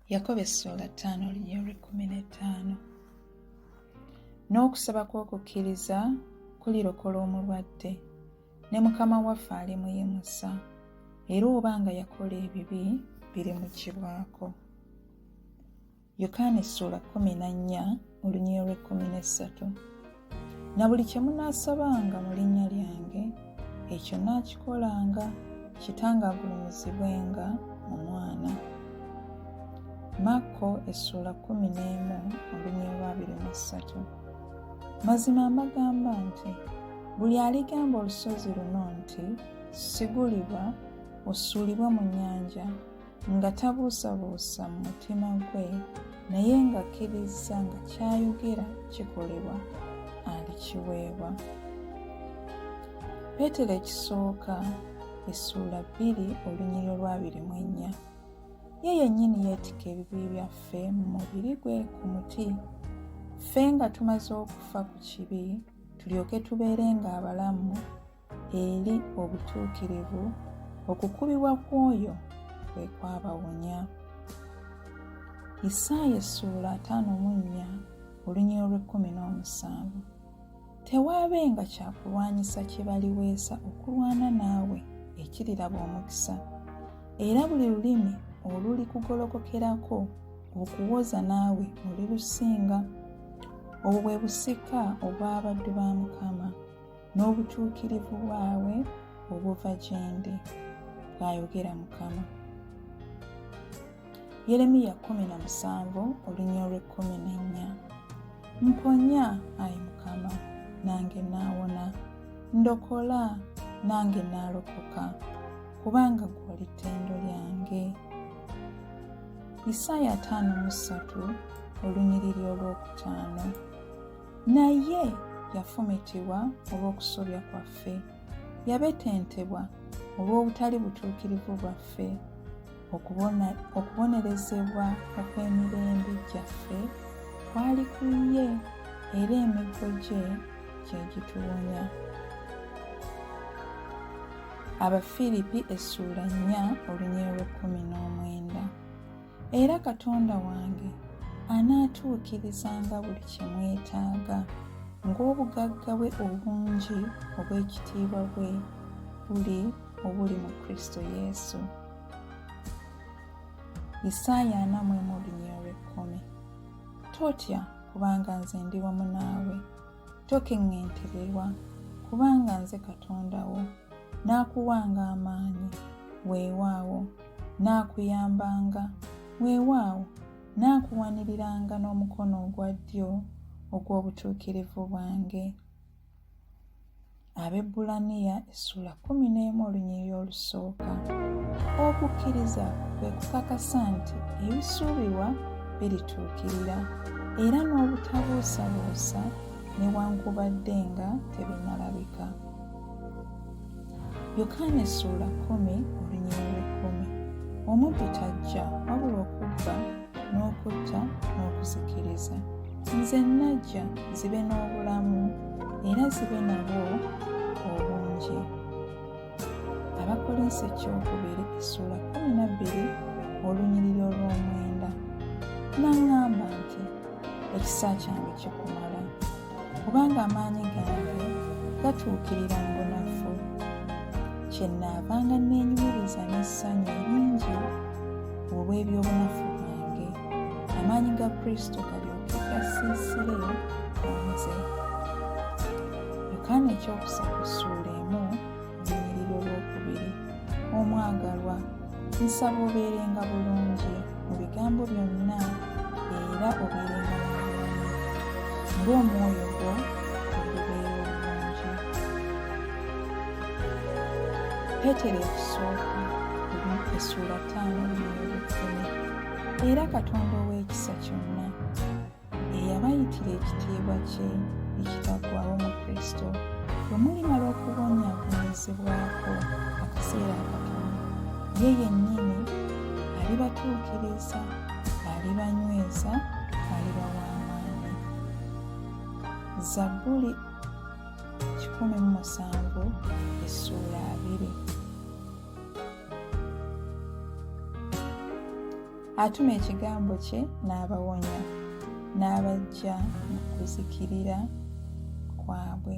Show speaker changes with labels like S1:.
S1: Yakobo essula 5:15. N'okusaba kw'okukkiriza kulirokola omulwadde, ne Mukama waffe alimuyimusa, era oba nga yakola ebibi birimuggyibwako. Yokaana essula 14:13. Na buli kye munaasabanga mu linnya lyange, ekyo nnaakikolanga, Kitange agulumizibwenga mu Mwana. Makko essula 11:23. Mazima mbagamba nti buli aligamba olusozi luno nti sigulibwa osuulibwa mu nnyanja, nga tabuusabuusa mu mutima gwe, naye ng'akkiriza nga ky'ayogera kikolebwa, alikiweebwa. Peetero ekisooka essula 2:24. Ye yennyini yeetika ebibi byaffe mu mubiri gwe ku muti, ffe nga tumaze okufa ku kibi, tulyoke tubeerenga abalamu eri obutuukirivu, okukubibwa kw'oyo kwe kwabawonya. Isaaya essula 54:17. Tewaabenga kyakulwanyisa kye baliweesa okulwana naawe ekiriraba omukisa, era buli lulimi oluli kugolokokerako okuwoza naawe olirusinga. Obwo bwe busika obw'abaddu ba Mukama, n'obutuukirivu bwawe obuva gye ndi, bw'ayogera Mukama. Yeremiya 17:14. Mponya, ayi Mukama, nange naawona, ndokola, nange naalokoka, kubanga gw'oli ttendo lyange. Isaaya 53:5. Naye yafumitibwa olw'okusobya kwaffe, yabetentebwa olw'obutali butuukirivu bwaffe, okubonerezebwa okw'emirembe gyaffe kwali ku ye, era emiggo gye gye gituwonya. Abafiripi essula 4:19. Era Katonda wange anaatuukirizanga buli kye mwetaaga, ng'obugagga bwe obungi obw'ekitiibwa bwe obuli mu Kristo Yesu. Isaaya 40:10. Totya, kubanga nze ndi wamu naawe, tokeŋŋentererwa, kubanga nze Katonda wo, naakuwanga amaanyi, weewaawo naakuyambanga, weewaawo naakuwaniriranga n'omukono ogwa ddyo ogw'obutuukirivu bwange. Abebbulaniya essula 11:1. Okukkiriza kwe kukakasa nti ebisuubirwa birituukirira, era n'obutabuusabuusa newankubadde nga tebinnalabika. Yokaana essula 10:10. Omubbi tajja wabula okubba, n'okutta, n'okuzikiriza. Nze najja zibe n'obulamu, era zibe nabwo obungi. Abakolinso ekyokubiri essula 12:9. N'aŋŋamba nti ekisa kyange kikumala, kubanga amaanyi gange gatuukirira mu bunafu. Kyennaavanga neenyumiriza n'essanyu eringi olw'ebyobunafu bwange, amaanyi ga Kristo galyoke gasiisire ku nze. Yokaana ekyokusatu essula 1:2. Omwagalwa, nsaba obeerenga bulungi mu bigambo byonna, era obeerenga n'obulamu, ng'omwoyo gwo ogubeera obulungi. Peetero ekisooka essula 5:10. Era Katonda ow'ekisa kyonna, eyabayitira ekitiibwa kye ekitaggwaawo mu Kristo, bwe mulimala okubonyaabonyezebwako akaseera akatono, ye yennyini alibatuukiriza, alibanyweza, alibawa amaanyi. zaBaibuli 17 essula 2. atuma ekigambo kye n'abawonya, n'abaggya mu kuzikirira kwabwe.